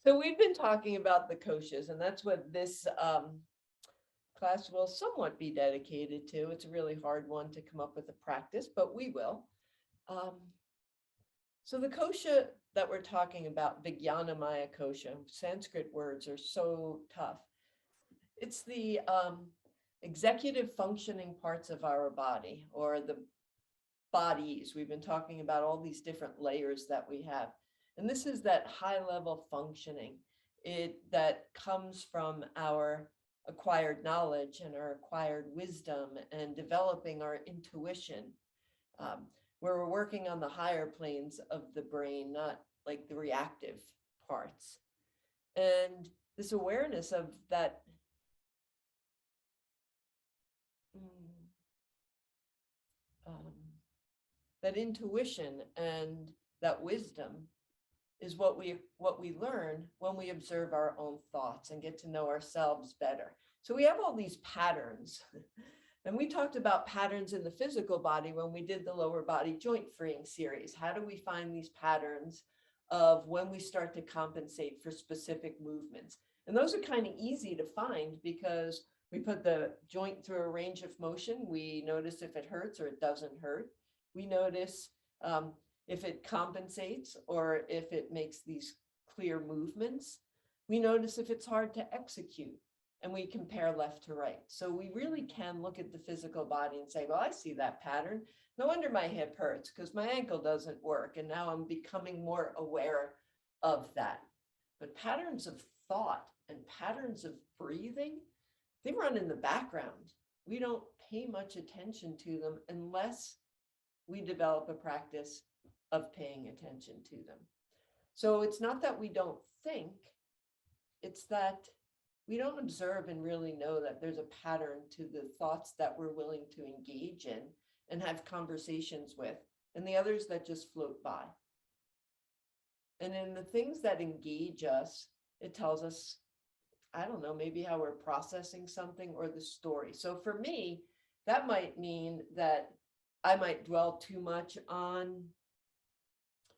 So we've been talking about the koshas, and that's what this class will somewhat be dedicated to. It's a really hard one to come up with a practice, but we will. Um, so the kosha that we're talking about, Vijnanamaya kosha, Sanskrit words are so tough. It's the executive functioning parts of our body, or the bodies. We've been talking about all these different layers that we have. And this is that high level functioning that comes from our acquired knowledge and our acquired wisdom and developing our intuition, um, where we're working on the higher planes of the brain, not like the reactive parts. And this awareness of that um, that intuition and that wisdom is what we learn when we observe our own thoughts and get to know ourselves better. So we have all these patterns. And we talked about patterns in the physical body when we did the lower body joint freeing series. How do we find these patterns of when we start to compensate for specific movements? And those are kind of easy to find because we put the joint through a range of motion. We notice if it hurts or it doesn't hurt. We notice if it compensates or if it makes these clear movements. We notice if it's hard to execute, and we compare left to right. So we really can look at the physical body and say, well, I see that pattern. No wonder my hip hurts because my ankle doesn't work. And now I'm becoming more aware of that. But patterns of thought and patterns of breathing, they run in the background. We don't pay much attention to them unless we develop a practice of paying attention to them. So it's not that we don't think, it's that we don't observe and really know that there's a pattern to the thoughts that we're willing to engage in and have conversations with, and the others that just float by. And in the things that engage us, it tells us, I don't know, maybe how we're processing something or the story. So for me, that might mean that I might dwell too much on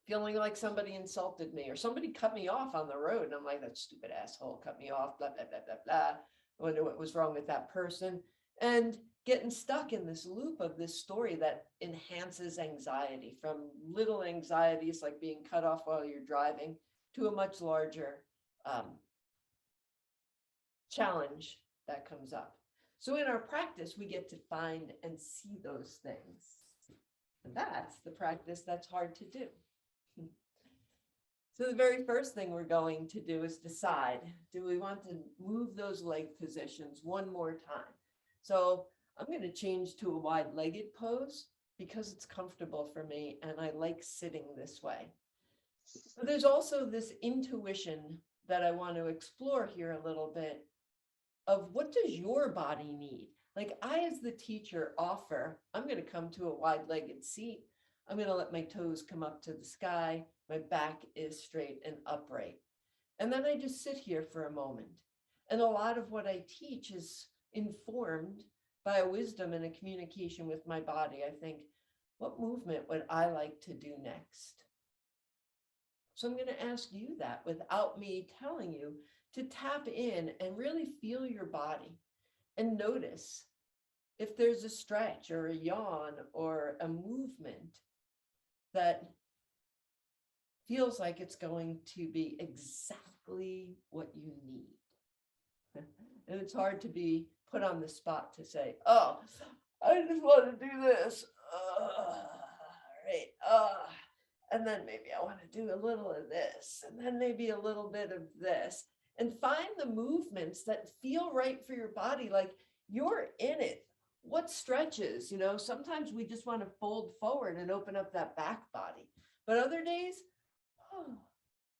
feeling like somebody insulted me or somebody cut me off on the road. And I'm like, that stupid asshole cut me off, blah, blah, blah, blah, blah. I wonder what was wrong with that person. And getting stuck in this loop of this story that enhances anxiety, from little anxieties like being cut off while you're driving to a much larger challenge that comes up. So in our practice, we get to find and see those things. And that's the practice that's hard to do. So the very first thing we're going to do is decide, do we want to move those leg positions one more time? So I'm going to change to a wide-legged pose because it's comfortable for me and I like sitting this way. But there's also this intuition that I want to explore here a little bit of what does your body need? Like I, as the teacher, offer, I'm going to come to a wide-legged seat. I'm going to let my toes come up to the sky. My back is straight and upright. And then I just sit here for a moment. And a lot of what I teach is informed by a wisdom and a communication with my body. I think, what movement would I like to do next? So I'm going to ask you that without me telling you, to tap in and really feel your body and notice if there's a stretch or a yawn or a movement that feels like it's going to be exactly what you need. And it's hard to be put on the spot to say, oh, I just want to do this. Right. And then maybe I want to do a little of this, and then maybe a little bit of this, and find the movements that feel right for your body, like you're in it. What stretches? Sometimes we just want to fold forward and open up that back body. But other days,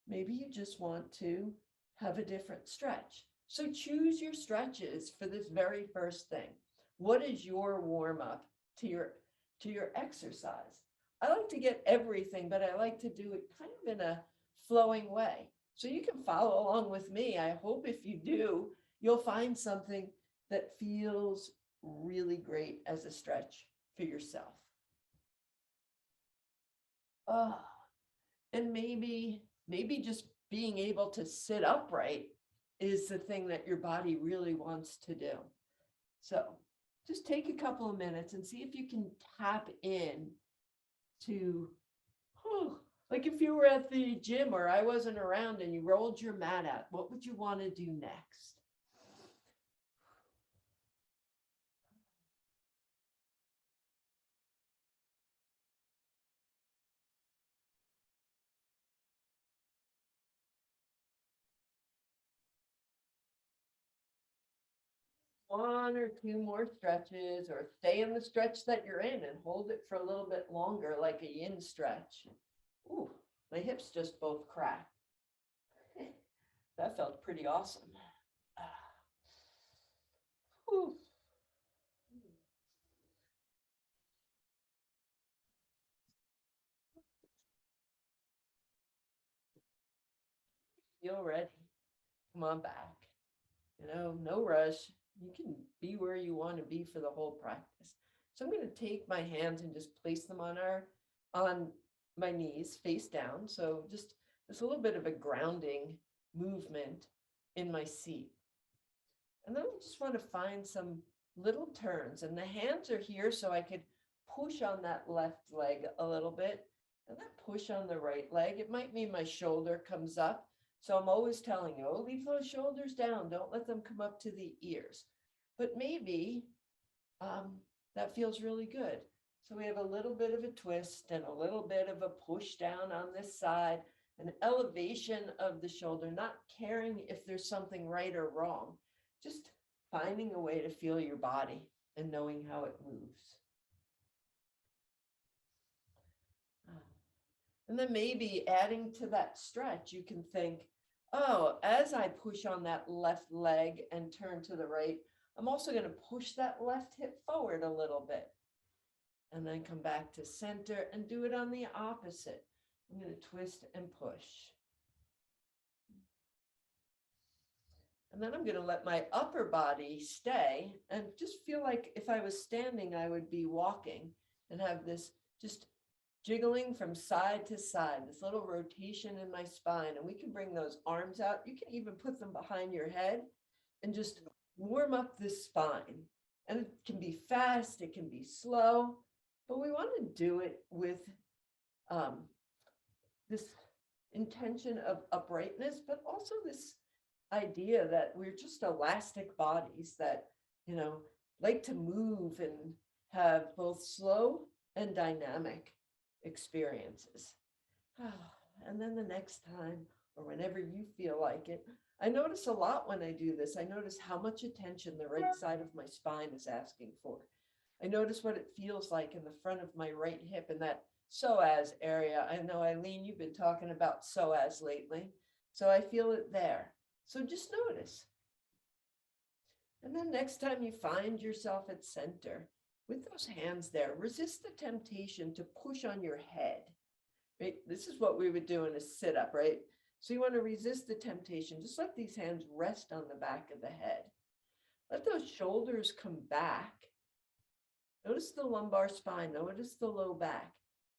maybe you just want to have a different stretch. So choose your stretches for this very first thing. What is your warm up to your exercise? I like to get everything, but I like to do it kind of in a flowing way. So you can follow along with me. I hope if you do, you'll find something that feels really great as a stretch for yourself. And maybe just being able to sit upright is the thing that your body really wants to do. So just take a couple of minutes and see if you can tap in to, like if you were at the gym or I wasn't around and you rolled your mat out, what would you want to do next? One or two more stretches, or stay in the stretch that you're in and hold it for a little bit longer, like a yin stretch. Ooh, my hips just both cracked. That felt pretty awesome. Ooh. Feel ready. Come on back. No rush. You can be where you want to be for the whole practice. So I'm going to take my hands and just place them on my knees face down. So just a little bit of a grounding movement in my seat. And then I just want to find some little turns, and the hands are here so I could push on that left leg a little bit and then push on the right leg. It might mean my shoulder comes up. So I'm always telling you, oh, leave those shoulders down. Don't let them come up to the ears. But maybe that feels really good. So we have a little bit of a twist and a little bit of a push down on this side, an elevation of the shoulder, not caring if there's something right or wrong, just finding a way to feel your body and knowing how it moves. And then maybe adding to that stretch, you can think, oh, as I push on that left leg and turn to the right, I'm also going to push that left hip forward a little bit. And then come back to center and do it on the opposite. I'm going to twist and push. And then I'm going to let my upper body stay and just feel like if I was standing, I would be walking and have this just jiggling from side to side, this little rotation in my spine. And we can bring those arms out. You can even put them behind your head and just warm up this spine. And it can be fast, it can be slow, but we want to do it with this intention of uprightness, but also this idea that we're just elastic bodies that, like to move and have both slow and dynamic experiences. And then the next time, or whenever you feel like it, I notice a lot when I do this. I notice how much attention the right side of my spine is asking for. I notice what it feels like in the front of my right hip in that psoas area. I know, Eileen, you've been talking about psoas lately. So I feel it there. So just notice. And then next time you find yourself at center, with those hands there, resist the temptation to push on your head. Right? This is what we would do in a sit-up, right? So you want to resist the temptation. Just let these hands rest on the back of the head. Let those shoulders come back. Notice the lumbar spine. Notice the low back.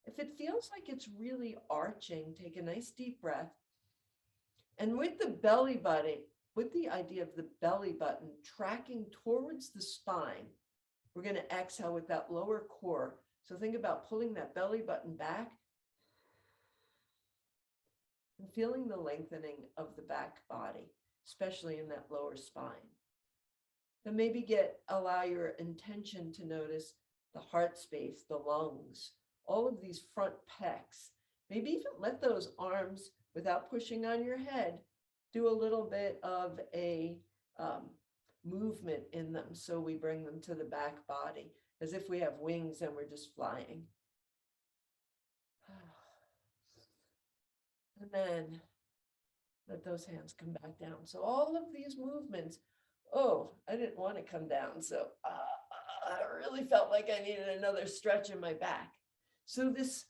If it feels like it's really arching, take a nice deep breath. And with the belly button, with the idea of the belly button tracking towards the spine, we're going to exhale with that lower core. So think about pulling that belly button back and feeling the lengthening of the back body, especially in that lower spine. Then maybe allow your intention to notice the heart space, the lungs, all of these front pecs. Maybe even let those arms, without pushing on your head, do a little bit of a movement in them. So we bring them to the back body as if we have wings and we're just flying. And then let those hands come back down. So all of these movements, I didn't want to come down. So I really felt like I needed another stretch in my back. So this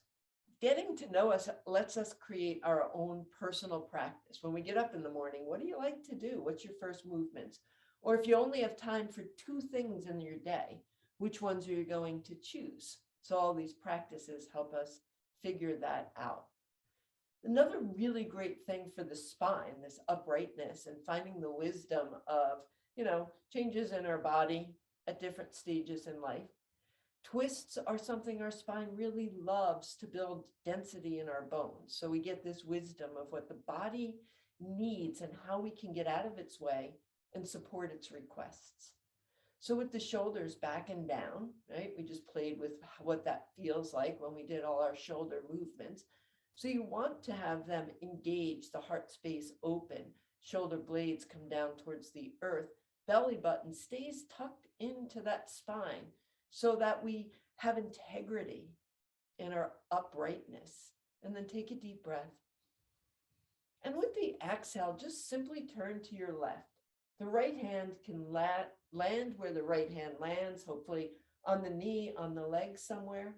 getting to know us lets us create our own personal practice. When we get up in the morning, what do you like to do? What's your first movements? Or if you only have time for 2 things in your day, which ones are you going to choose? So all these practices help us figure that out. Another really great thing for the spine, this uprightness and finding the wisdom of, changes in our body at different stages in life. Twists are something our spine really loves to build density in our bones. So we get this wisdom of what the body needs and how we can get out of its way and support its requests. So with the shoulders back and down, right? We just played with what that feels like when we did all our shoulder movements. So you want to have them engage, the heart space open, shoulder blades come down towards the earth, belly button stays tucked into that spine so that we have integrity in our uprightness. And then take a deep breath. And with the exhale, just simply turn to your left. The right hand can land where the right hand lands, hopefully on the knee, on the leg somewhere.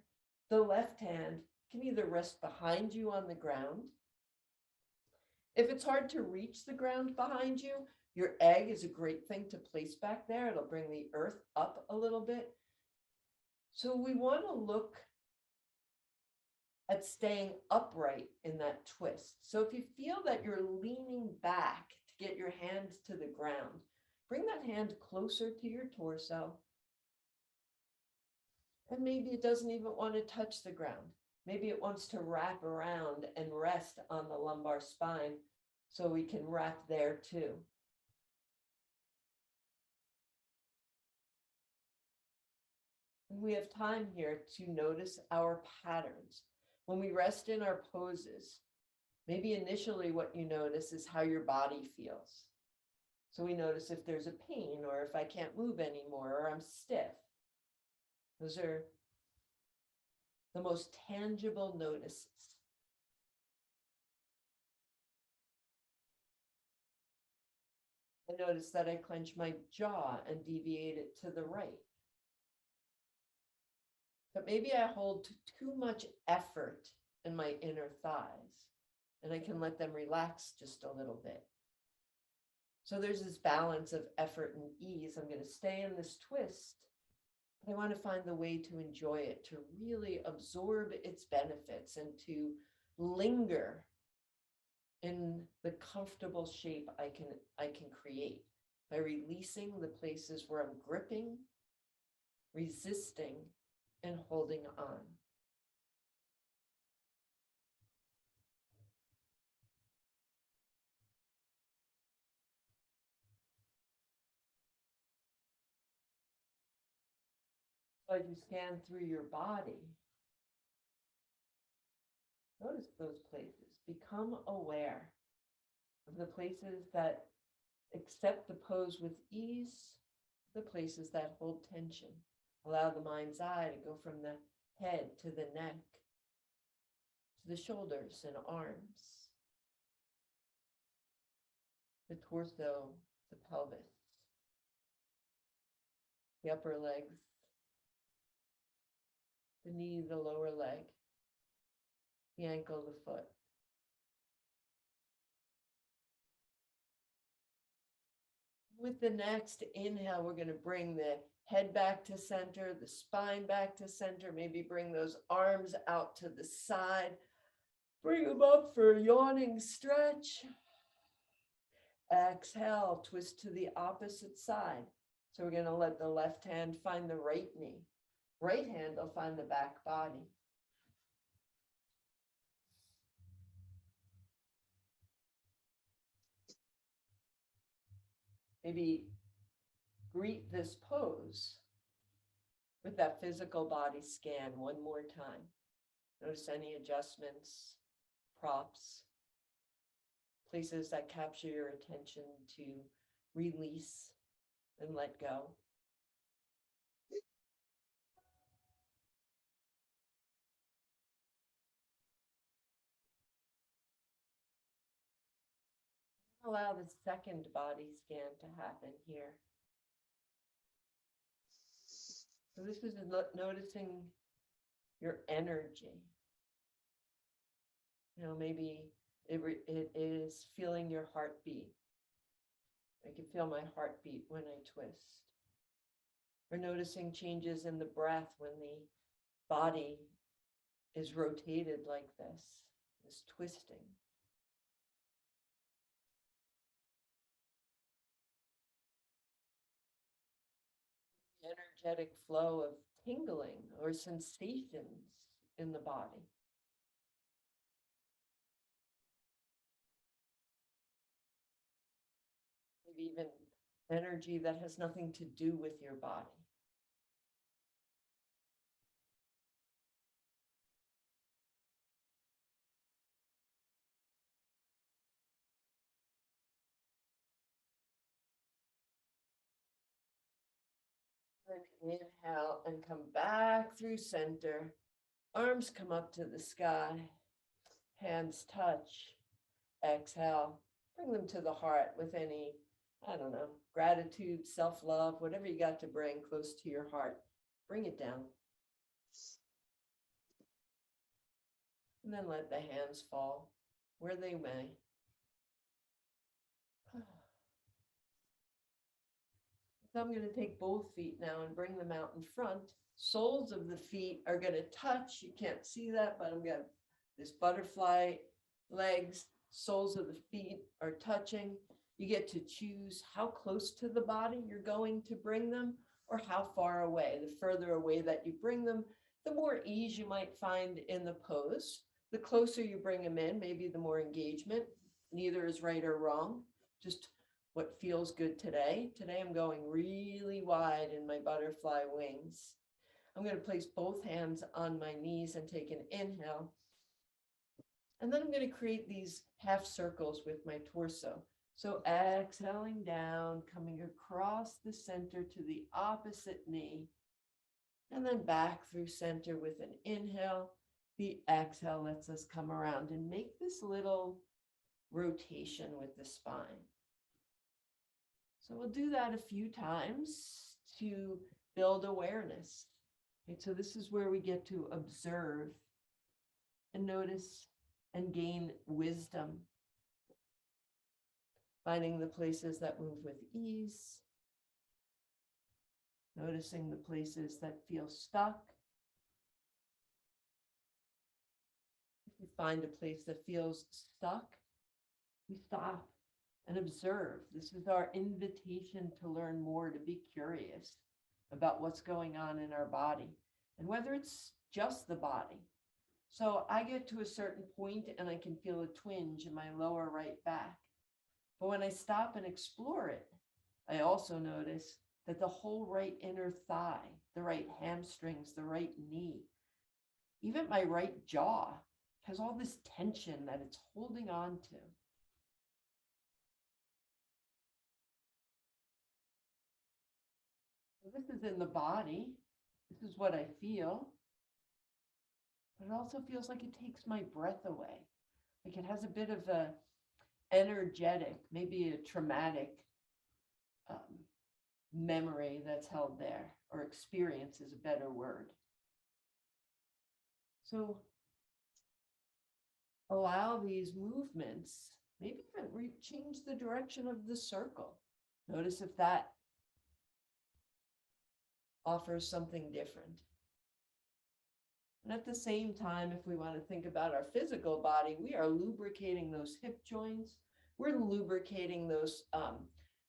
The left hand can either rest behind you on the ground. If it's hard to reach the ground behind you, your egg is a great thing to place back there. It'll bring the earth up a little bit. So we want to look at staying upright in that twist. So if you feel that you're leaning back to get your hand to the ground, bring that hand closer to your torso. And maybe it doesn't even want to touch the ground. Maybe it wants to wrap around and rest on the lumbar spine so we can wrap there too. And we have time here to notice our patterns. When we rest in our poses, maybe initially what you notice is how your body feels. So we notice if there's a pain or if I can't move anymore or I'm stiff. Those are the most tangible notices. I notice that I clench my jaw and deviate it to the right. But maybe I hold too much effort in my inner thighs and I can let them relax just a little bit. So there's this balance of effort and ease. I'm going to stay in this twist, but I want to find the way to enjoy it, to really absorb its benefits and to linger in the comfortable shape I can create by releasing the places where I'm gripping, resisting, and holding on. So as you scan through your body, notice those places. Become aware of the places that accept the pose with ease, the places that hold tension. Allow the mind's eye to go from the head to the neck, to the shoulders and arms, the torso, the pelvis, the upper legs, the knee, the lower leg, the ankle, the foot. With the next inhale, we're going to bring the head back to center, the spine back to center, maybe bring those arms out to the side. Bring them up for a yawning stretch. Exhale, twist to the opposite side. So we're going to let the left hand find the right knee. Right hand will find the back body. Maybe greet this pose with that physical body scan one more time. Notice any adjustments, props, places that capture your attention to release and let go. Allow the second body scan to happen here. So this is noticing your energy. Maybe it is feeling your heartbeat. I can feel my heartbeat when I twist. Or noticing changes in the breath when the body is rotated like this. this twisting. Energetic flow of tingling or sensations in the body. Maybe even energy that has nothing to do with your body. Then inhale and come back through center. Arms come up to the sky. Hands touch. Exhale. Bring them to the heart with any, I don't know, gratitude, self-love, whatever you got to bring close to your heart. Bring it down. And then let the hands fall where they may. So I'm going to take both feet now and bring them out in front. Soles of the feet are going to touch. You can't see that, but I'm going to, this butterfly legs, soles of the feet are touching. You get to choose how close to the body you're going to bring them or how far away. The further away that you bring them, the more ease you might find in the pose. The closer you bring them in, maybe the more engagement. Neither is right or wrong. Just what feels good today. Today I'm going really wide in my butterfly wings. I'm going to place both hands on my knees and take an inhale. And then I'm going to create these half circles with my torso. So exhaling down, coming across the center to the opposite knee, and then back through center with an inhale. The exhale lets us come around and make this little rotation with the spine. So we'll do that a few times to build awareness. Okay, so this is where we get to observe and notice and gain wisdom, finding the places that move with ease, noticing the places that feel stuck. If we find a place that feels stuck, we stop and observe. This is our invitation to learn more, to be curious about what's going on in our body and whether it's just the body. So I get to a certain point and I can feel a twinge in my lower right back. But when I stop and explore it, I also notice that the whole right inner thigh, the right hamstrings, the right knee, even my right jaw has all this tension that it's holding on to. This is in the body. This is what I feel. But it also feels like it takes my breath away. Like it has a bit of a energetic, maybe a traumatic memory that's held there, or experience is a better word. So allow these movements, maybe even change the direction of the circle. Notice if that offers something different. And at the same time, if we want to think about our physical body, we are lubricating those hip joints. We're lubricating those,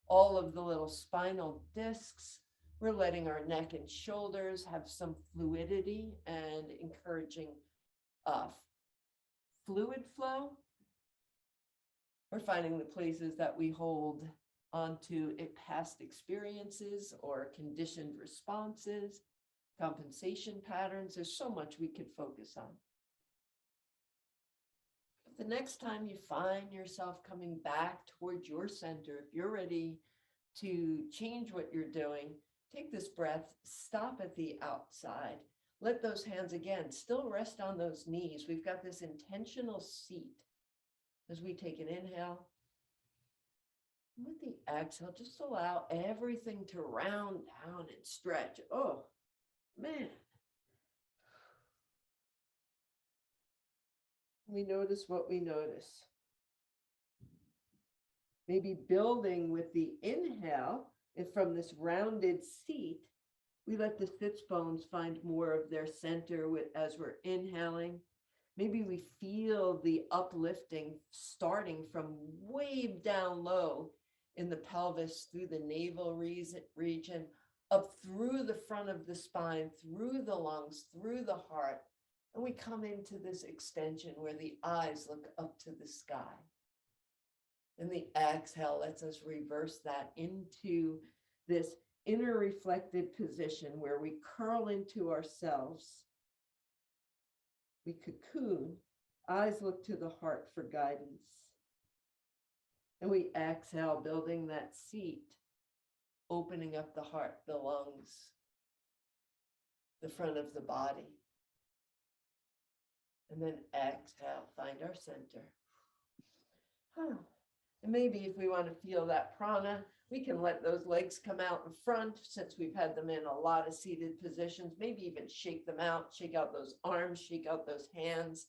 all of the little spinal discs. We're letting our neck and shoulders have some fluidity and encouraging fluid flow. We're finding the places that we hold onto past experiences or conditioned responses, compensation patterns. There's so much we could focus on. The next time you find yourself coming back towards your center, if you're ready to change what you're doing, take this breath, stop at the outside. Let those hands again still rest on those knees. We've got this intentional seat as we take an inhale. With the exhale, just allow everything to round down and stretch. Oh, man. We notice what we notice. Maybe building with the inhale, and from this rounded seat, we let the sits bones find more of their center as we're inhaling. Maybe we feel the uplifting starting from way down low in the pelvis, through the navel region, up through the front of the spine, through the lungs, through the heart. And we come into this extension where the eyes look up to the sky. And the exhale lets us reverse that into this inner reflected position where we curl into ourselves. We cocoon, eyes look to the heart for guidance. And we exhale, building that seat, opening up the heart, the lungs, the front of the body. And then exhale, find our center. And maybe if we want to feel that prana, we can let those legs come out in front, since we've had them in a lot of seated positions. Maybe even shake them out, shake out those arms, shake out those hands,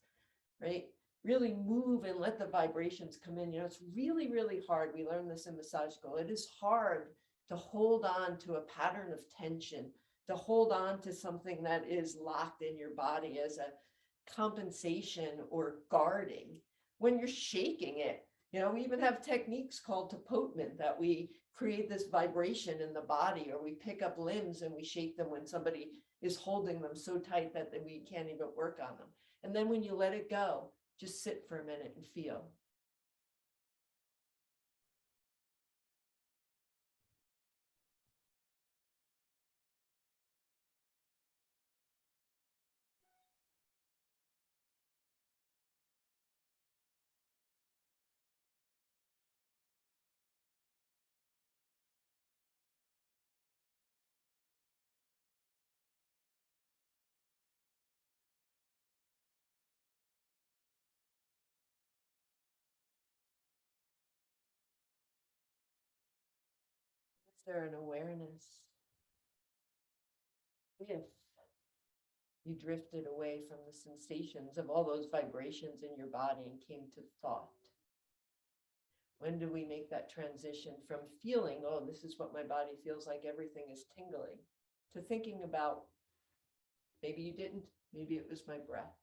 right? Really move and let the vibrations come in. You know, it's really, really hard. We learned this in massage school. It is hard to hold on to a pattern of tension, to hold on to something that is locked in your body as a compensation or guarding when you're shaking it. You know, we even have techniques called topotement, that we create this vibration in the body, or we pick up limbs and we shake them when somebody is holding them so tight that we can't even work on them. And then when you let it go, just sit for a minute and feel. Is there an awareness if you drifted away from the sensations of all those vibrations in your body and came to thought? When do we make that transition from feeling, oh, this is what my body feels like, everything is tingling, to thinking about, maybe you didn't, maybe it was my breath.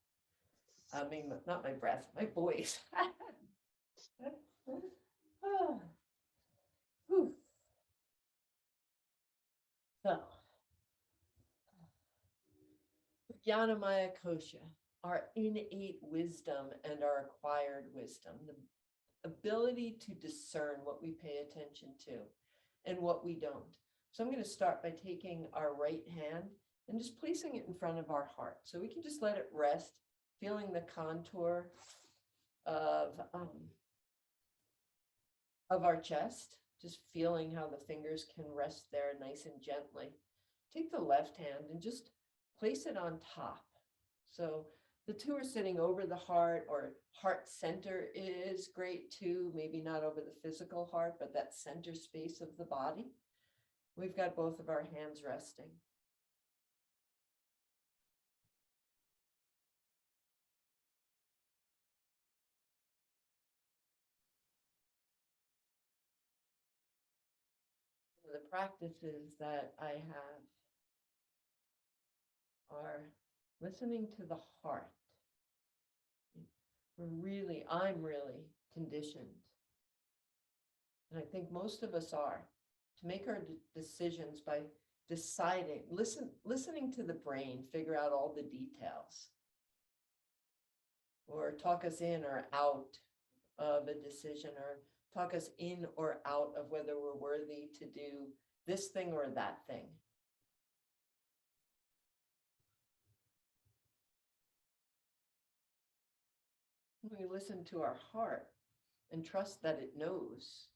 I mean, not my breath, my voice. So, Vijnanamaya Kosha, our innate wisdom and our acquired wisdom, the ability to discern what we pay attention to and what we don't. So I'm going to start by taking our right hand and just placing it in front of our heart. So we can just let it rest, feeling the contour of our chest, just feeling how the fingers can rest there nice and gently. Take the left hand and just place it on top. So the two are sitting over the heart, or heart center is great too, maybe not over the physical heart, but that center space of the body. We've got both of our hands resting. The practices that I have are listening to the heart. I'm really conditioned, and I think most of us are, to make our decisions by listening to the brain, figure out all the details, or talk us in or out of a decision, or talk us in or out of whether we're worthy to do this thing or that thing. We listen to our heart and trust that it knows.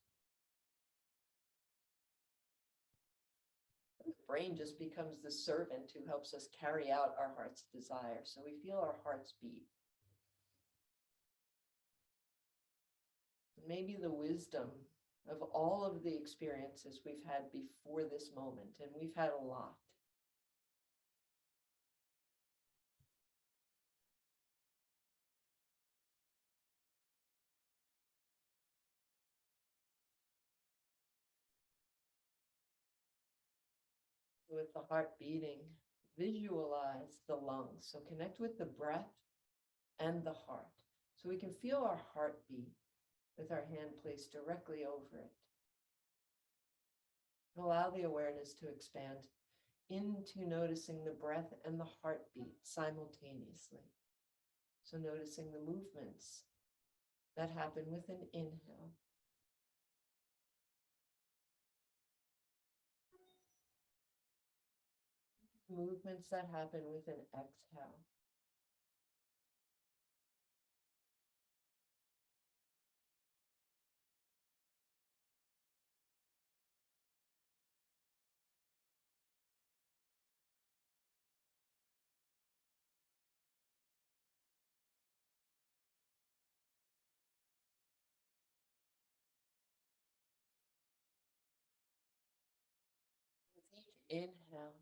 The brain just becomes the servant who helps us carry out our heart's desire. So we feel our hearts beat. Maybe the wisdom of all of the experiences we've had before this moment, and we've had a lot. With the heart beating, visualize the lungs. So connect with the breath and the heart. So we can feel our heartbeat with our hand placed directly over it. Allow the awareness to expand into noticing the breath and the heartbeat simultaneously. So noticing the movements that happen with an inhale. Movements that happen with an exhale. With each inhale,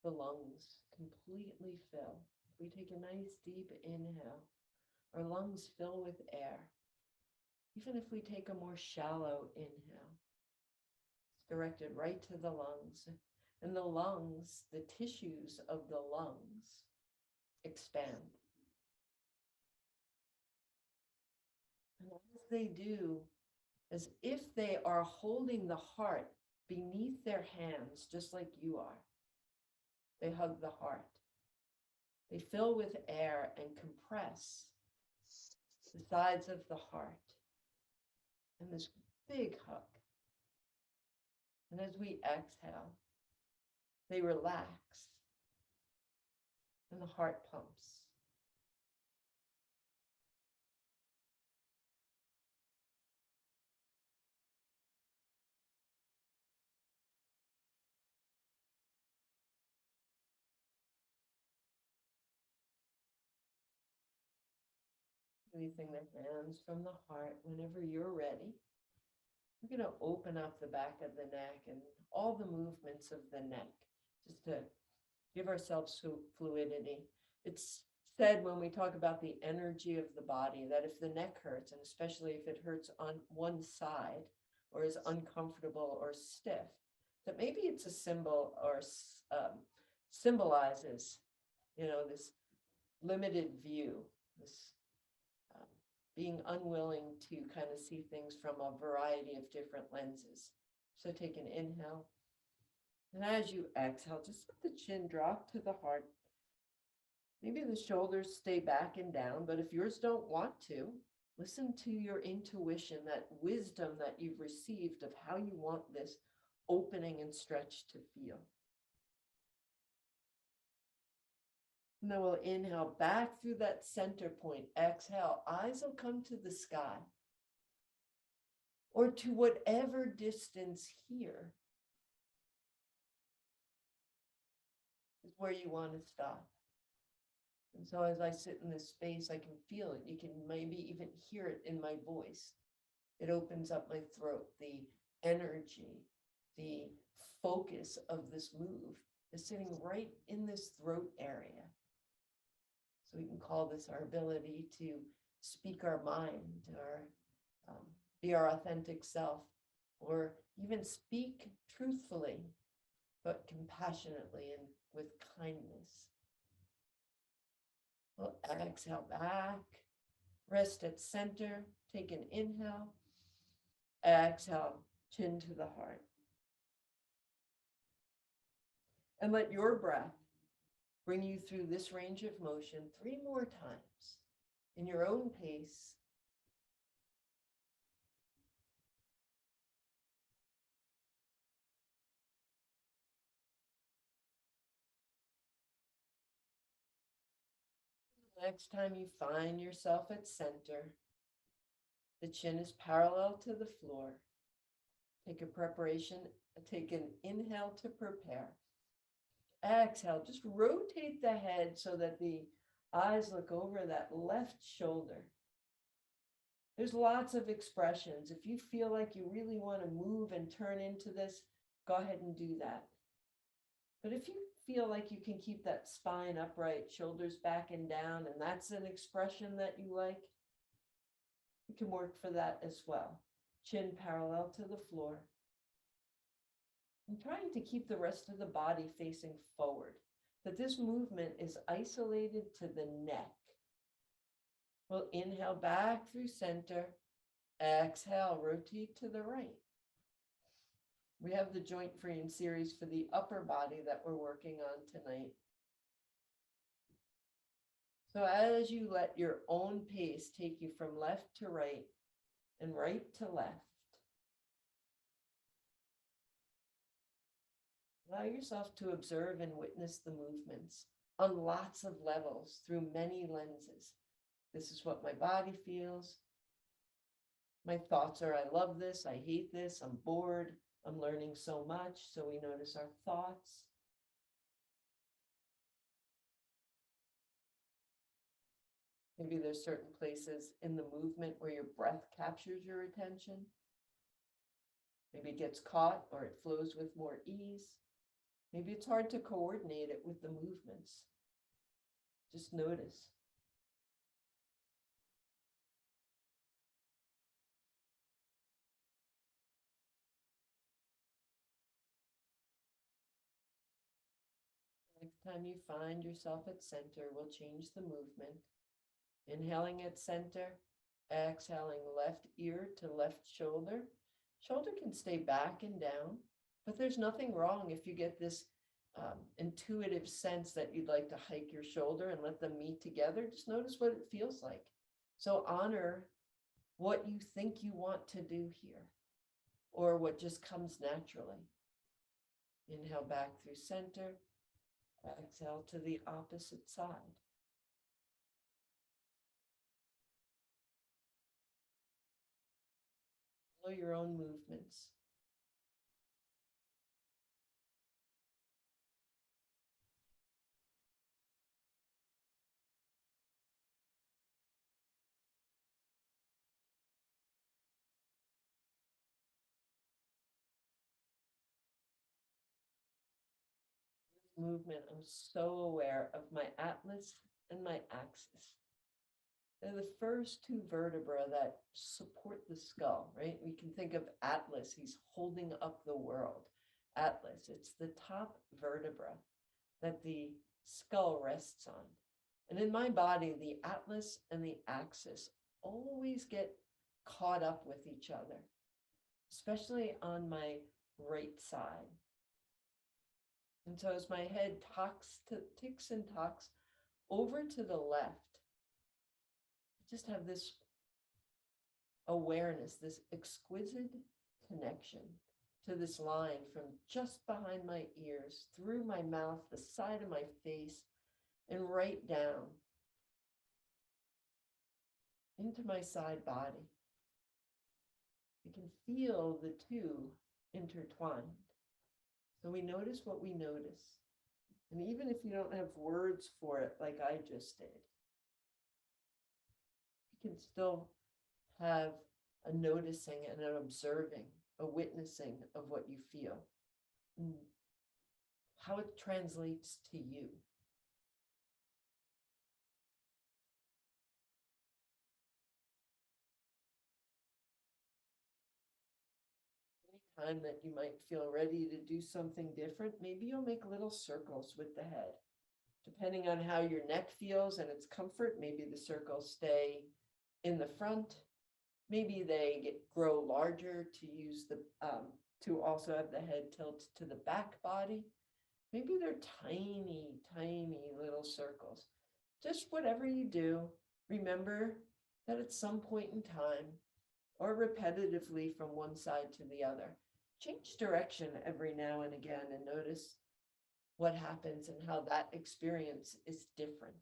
the lungs completely fill. If we take a nice deep inhale, our lungs fill with air. Even if we take a more shallow inhale, it's directed right to the lungs. And the lungs, the tissues of the lungs, expand. And as they do, as if they are holding the heart beneath their hands, just like you are, they hug the heart. They fill with air and compress the sides of the heart in this big hug. And as we exhale, they relax and the heart pumps. Releasing the hands from the heart whenever you're ready. We're going to open up the back of the neck and all the movements of the neck, just to give ourselves fluidity. It's said when we talk about the energy of the body that if the neck hurts, and especially if it hurts on one side or is uncomfortable or stiff, that maybe it's a symbol or symbolizes, this limited view, this being unwilling to kind of see things from a variety of different lenses. So take an inhale. And as you exhale, just let the chin drop to the heart. Maybe the shoulders stay back and down, but if yours don't want to, listen to your intuition, that wisdom that you've received of how you want this opening and stretch to feel. And then we'll inhale back through that center point. Exhale, eyes will come to the sky or to whatever distance here is where you want to stop. And so as I sit in this space, I can feel it. You can maybe even hear it in my voice. It opens up my throat. The energy, the focus of this move is sitting right in this throat area. So we can call this our ability to speak our mind or be our authentic self, or even speak truthfully, but compassionately and with kindness. We'll exhale back, rest at center, take an inhale, exhale, chin to the heart. And let your breath bring you through this range of motion 3 more times in your own pace. Next time you find yourself at center, the chin is parallel to the floor. Take an inhale to prepare. Exhale, just rotate the head so that the eyes look over that left shoulder. There's lots of expressions. If you feel like you really want to move and turn into this, go ahead and do that. But if you feel like you can keep that spine upright, shoulders back and down, and that's an expression that you like, you can work for that as well. Chin parallel to the floor. And trying to keep the rest of the body facing forward, that this movement is isolated to the neck We'll inhale back through center. Exhale, rotate to the right. We have the joint freeing series for the upper body that we're working on tonight. So as you let your own pace take you from left to right and right to left, allow yourself to observe and witness the movements on lots of levels through many lenses. This is what my body feels. My thoughts are, I love this, I hate this, I'm bored, I'm learning so much. So we notice our thoughts. Maybe there's certain places in the movement where your breath captures your attention. Maybe it gets caught or it flows with more ease. Maybe it's hard to coordinate it with the movements. Just notice. Next time you find yourself at center, we'll change the movement. Inhaling at center, exhaling left ear to left shoulder. Shoulder can stay back and down, but there's nothing wrong if you get this intuitive sense that you'd like to hike your shoulder and let them meet together. Just notice what it feels like. So honor what you think you want to do here, or what just comes naturally. Inhale back through center, exhale to the opposite side. Follow your own movements. Movement, I'm so aware of my atlas and my axis. They're the first two vertebrae that support the skull, right? We can think of Atlas, he's holding up the world. Atlas, it's the top vertebra that the skull rests on. And in my body, the atlas and the axis always get caught up with each other, especially on my right side. And so as my head ticks and talks over to the left, I just have this awareness, this exquisite connection to this line from just behind my ears, through my mouth, the side of my face, and right down into my side body. I can feel the two intertwined. So we notice what we notice. And even if you don't have words for it like I just did, you can still have a noticing and an observing, a witnessing of what you feel, and how it translates to you. Anytime that you might feel ready to do something different, maybe you'll make little circles with the head. Depending on how your neck feels and its comfort, maybe the circles stay in the front. Maybe they grow larger to use to also have the head tilt to the back body. Maybe they're tiny, tiny little circles. Just whatever you do, remember that at some point in time, or repetitively from one side to the other, change direction every now and again and notice what happens and how that experience is different.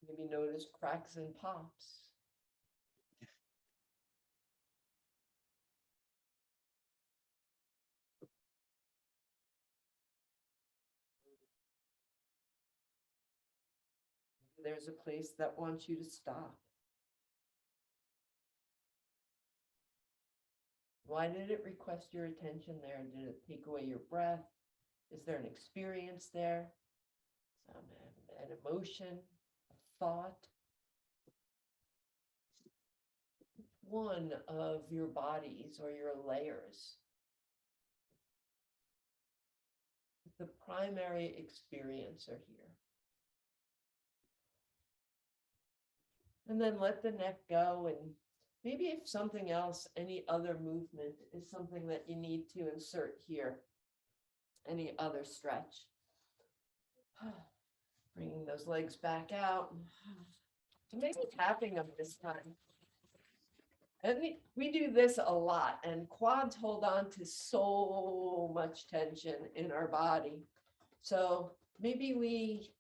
Maybe notice cracks and pops. There's a place that wants you to stop. Why did it request your attention there? Did it take away your breath? Is there an experience there? An emotion, a thought? one of your bodies or your layers. The primary experiencer here. And then let the neck go, and maybe if something else, any other movement is something that you need to insert here, any other stretch. Bringing those legs back out. So maybe tapping them this time. And we do this a lot, and quads hold on to so much tension in our body. So maybe we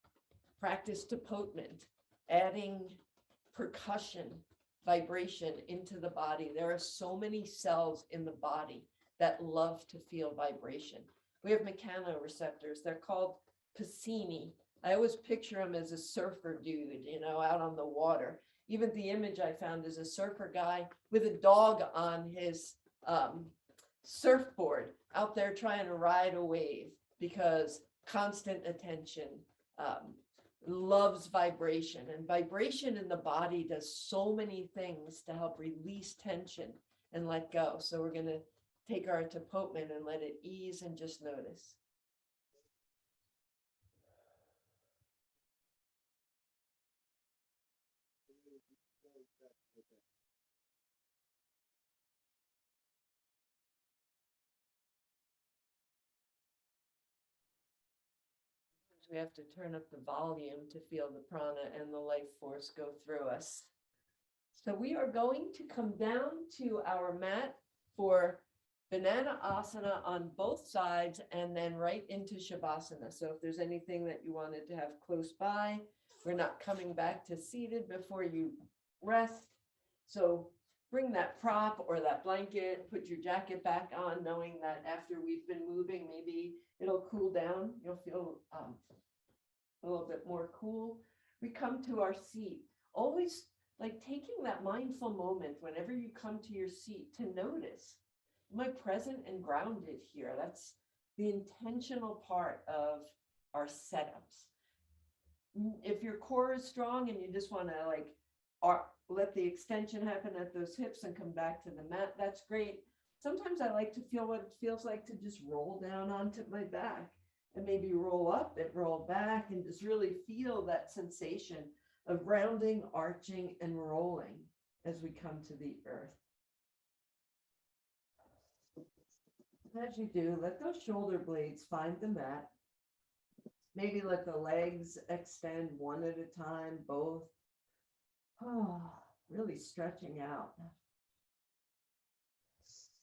practice tappement, adding percussion, vibration into the body. There are so many cells in the body that love to feel vibration. We have mechanoreceptors. They're called Pacini. I always picture him as a surfer dude, you know, out on the water. Even the image I found is a surfer guy with a dog on his surfboard out there trying to ride a wave, because constant attention, loves vibration, and vibration in the body does so many things to help release tension and let go. So we're going to take our tappement and let it ease and just notice. We have to turn up the volume to feel the prana and the life force go through us. So we are going to come down to our mat for banana asana on both sides, and then right into shavasana. So if there's anything that you wanted to have close by, we're not coming back to seated before you rest. So bring that prop or that blanket, put your jacket back on, knowing that after we've been moving, maybe it'll cool down. You'll feel a little bit more cool. We come to our seat. Always like taking that mindful moment whenever you come to your seat to notice, am I present and grounded here? That's the intentional part of our setups. If your core is strong and you just want to like let the extension happen at those hips and come back to the mat, that's great. Sometimes I like to feel what it feels like to just roll down onto my back and maybe roll up and roll back and just really feel that sensation of rounding, arching, and rolling as we come to the earth. As you do, let those shoulder blades find the mat. Maybe let the legs extend one at a time, both. Oh, really stretching out.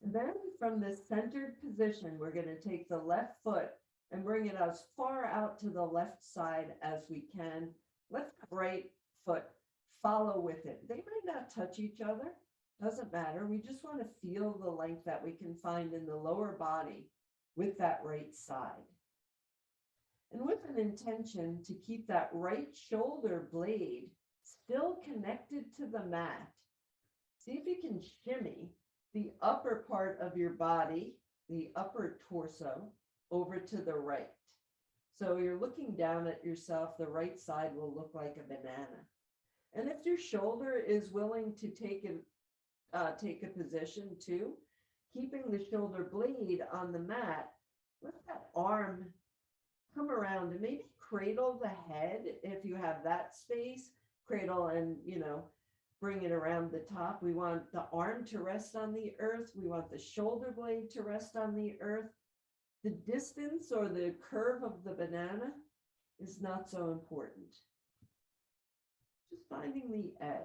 And then from this centered position, we're going to take the left foot and bring it as far out to the left side as we can. Let the right foot follow with it. They might not touch each other. Doesn't matter. We just want to feel the length that we can find in the lower body with that right side. And with an intention to keep that right shoulder blade still connected to the mat. See if you can shimmy the upper part of your body, the upper torso, over to the right. So you're looking down at yourself. The right side will look like a banana. And if your shoulder is willing to take a position too, keeping the shoulder blade on the mat, let that arm come around and maybe cradle the head if you have that space. Cradle and, bring it around the top. We want the arm to rest on the earth. We want the shoulder blade to rest on the earth. The distance or the curve of the banana is not so important. Just finding the edge.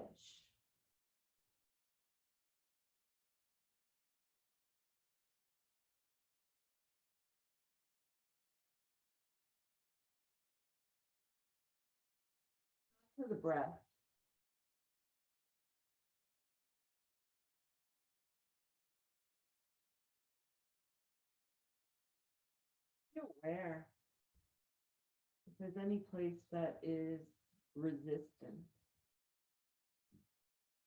To the breath. Be aware if there's any place that is resistant,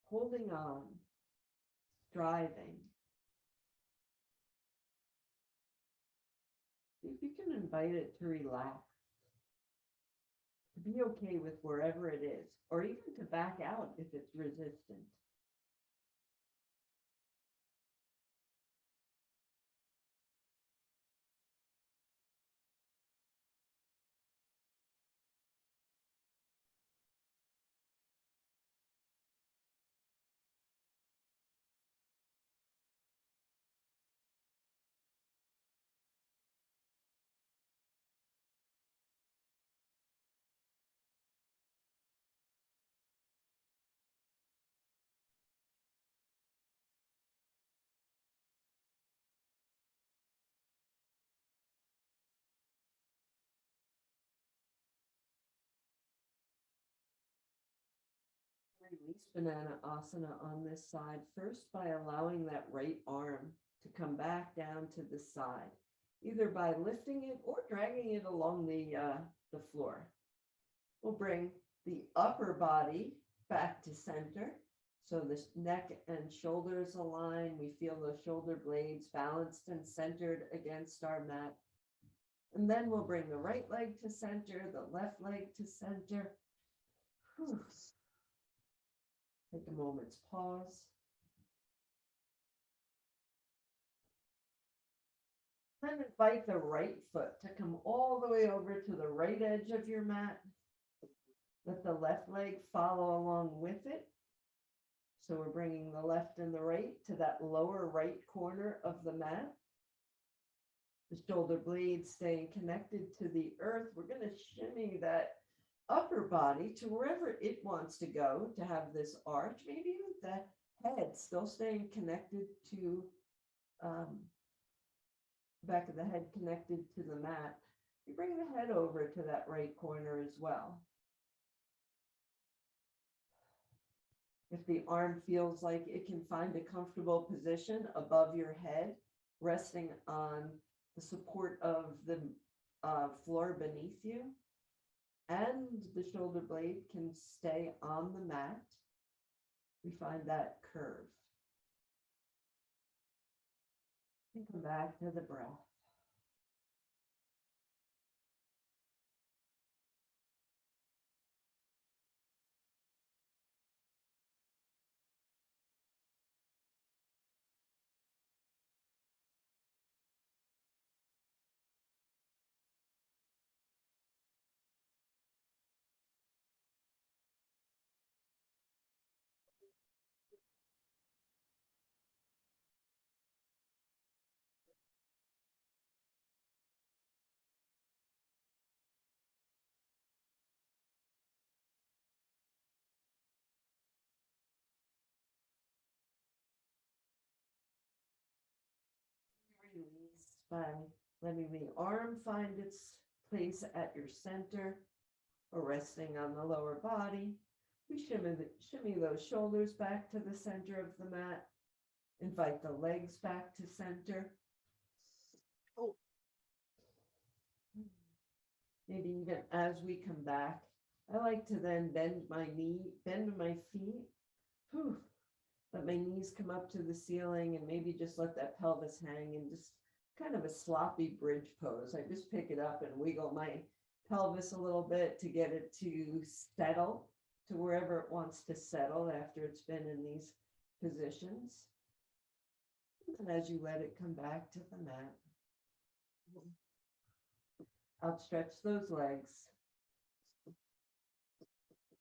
holding on, striving. See if you can invite it to relax, to be okay with wherever it is, or even to back out if it's resistant. Release banana asana on this side first by allowing that right arm to come back down to the side, either by lifting it or dragging it along the floor. We'll bring the upper body back to center. So the neck and shoulders align. We feel the shoulder blades balanced and centered against our mat. And then we'll bring the right leg to center, the left leg to center. Whew. Take a moment's pause. Then invite the right foot to come all the way over to the right edge of your mat. Let the left leg follow along with it. So we're bringing the left and the right to that lower right corner of the mat. The shoulder blades staying connected to the earth. We're going to shimmy that upper body to wherever it wants to go to have this arch, maybe with the head still staying connected to back of the head connected to the mat. You bring the head over to that right corner as well. If the arm feels like it can find a comfortable position above your head, resting on the support of the floor beneath you, and the shoulder blade can stay on the mat, we find that curve. And come back to the breath. Release by letting the arm find its place at your center or resting on the lower body. We shimmy those shoulders back to the center of the mat. Invite the legs back to center. Oh. Maybe even as we come back, I like to then bend my feet. Whew. Let my knees come up to the ceiling and maybe just let that pelvis hang and just kind of a sloppy bridge pose. I just pick it up and wiggle my pelvis a little bit to get it to settle to wherever it wants to settle after it's been in these positions. And as you let it come back to the mat, outstretch those legs.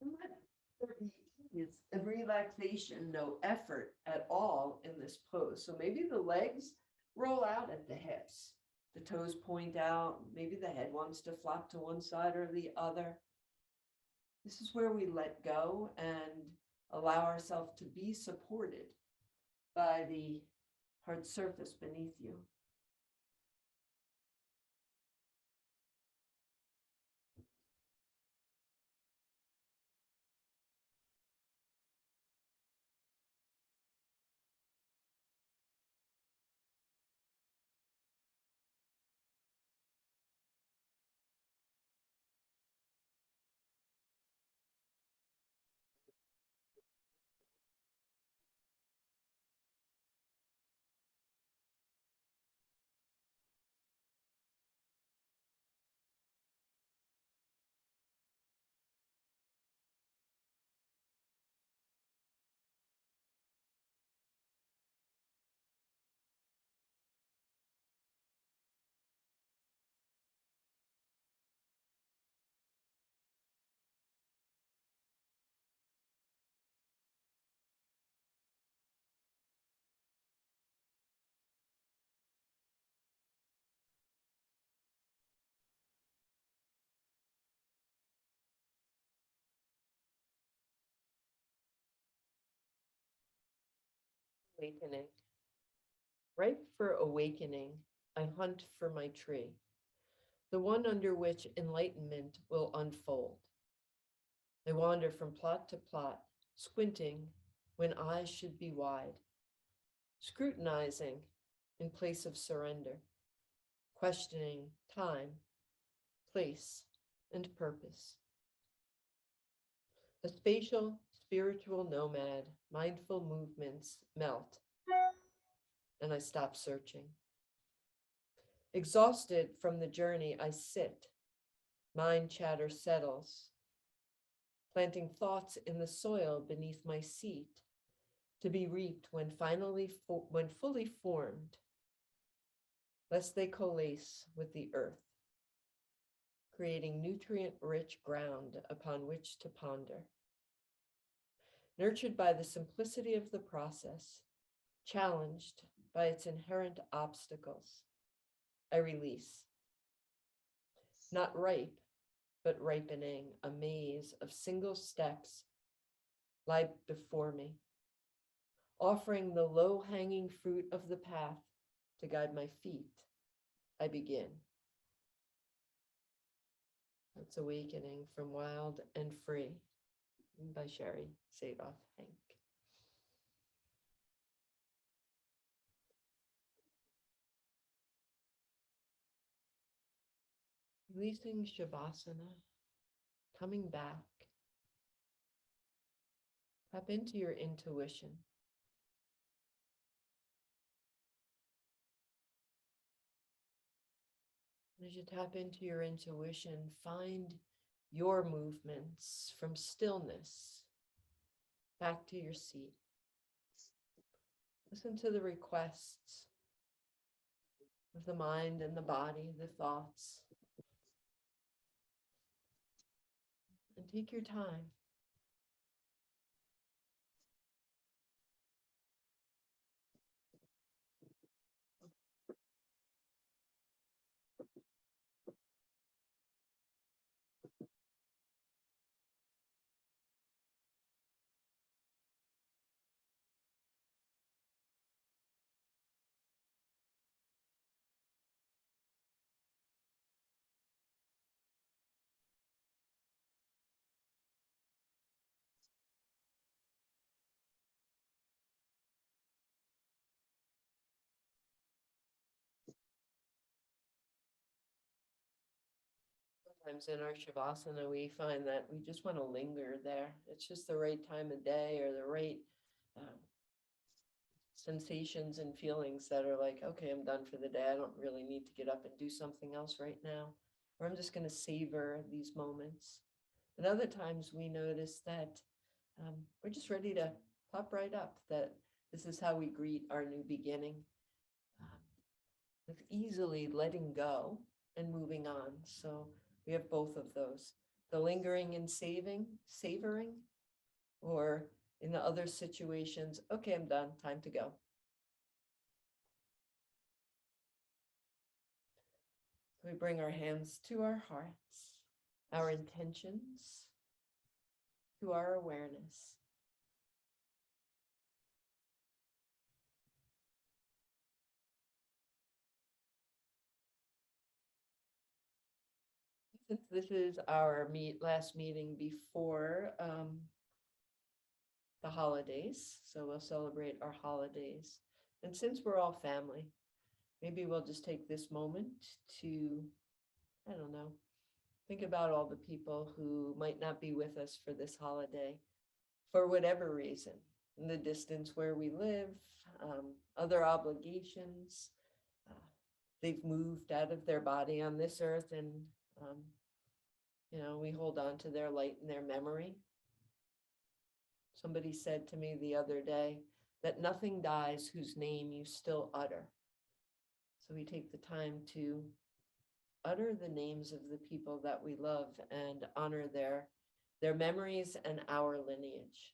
And let there be ease and relaxation, no effort at all in this pose. So maybe the legs roll out at the hips, the toes point out, maybe the head wants to flop to one side or the other. This is where we let go and allow ourselves to be supported by the hard surface beneath you. Awakening. Ripe for awakening, I hunt for my tree, the one under which enlightenment will unfold. I wander from plot to plot, squinting when eyes should be wide, scrutinizing in place of surrender, questioning time, place, and purpose. A spatial, spiritual nomad, mindful movements melt, and I stop searching. Exhausted from the journey, I sit. Mind chatter settles, planting thoughts in the soil beneath my seat, to be reaped when fully formed, lest they coalesce with the earth, creating nutrient-rich ground upon which to ponder. Nurtured by the simplicity of the process, challenged by its inherent obstacles, I release. Not ripe, but ripening, a maze of single steps lie before me, offering the low-hanging fruit of the path to guide my feet. I begin. That's Awakening from Wild and Free by Sherry Sadoff Hank. Releasing Shavasana, coming back. Tap into your intuition. As you tap into your intuition, find your movements from stillness back to your seat. Listen to the requests of the mind and the body, the thoughts, and take your time. Sometimes in our Shavasana, we find that we just want to linger there. It's just the right time of day or the right sensations and feelings that are like, okay, I'm done for the day. I don't really need to get up and do something else right now. Or I'm just going to savor these moments. And other times we notice that we're just ready to pop right up, that this is how we greet our new beginning, with easily letting go and moving on. So we have both of those, the lingering and savoring, or in the other situations, okay, I'm done, time to go. So we bring our hands to our hearts, our intentions, to our awareness. Since this is our last meeting before the holidays, so we'll celebrate our holidays. And since we're all family, maybe we'll just take this moment to, I don't know, think about all the people who might not be with us for this holiday for whatever reason, in the distance where we live, other obligations. They've moved out of their body on this earth, and we hold on to their light and their memory. Somebody said to me the other day that nothing dies whose name you still utter. So we take the time to utter the names of the people that we love and honor their memories and our lineage.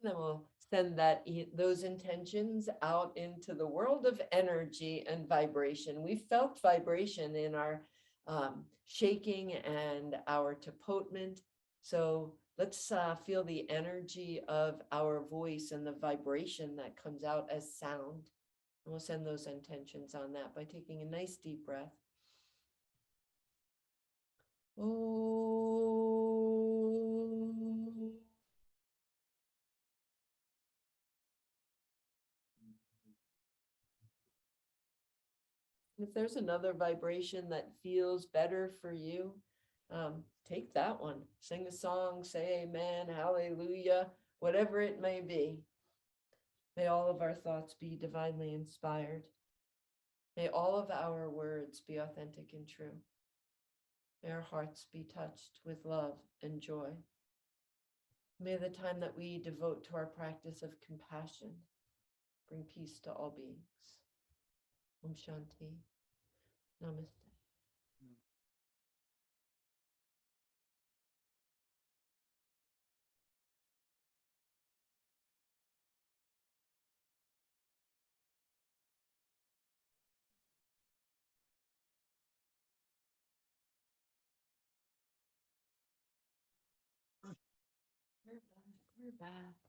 Then we'll send those intentions out into the world of energy and vibration. We felt vibration in our shaking and our tapotment. So let's feel the energy of our voice and the vibration that comes out as sound. And we'll send those intentions on that by taking a nice deep breath. Oh. If there's another vibration that feels better for you, take that one. Sing a song, say amen, hallelujah, whatever it may be. May all of our thoughts be divinely inspired. May all of our words be authentic and true. May our hearts be touched with love and joy. May the time that we devote to our practice of compassion bring peace to all beings. Om Shanti. Namaste. We're back. We're back.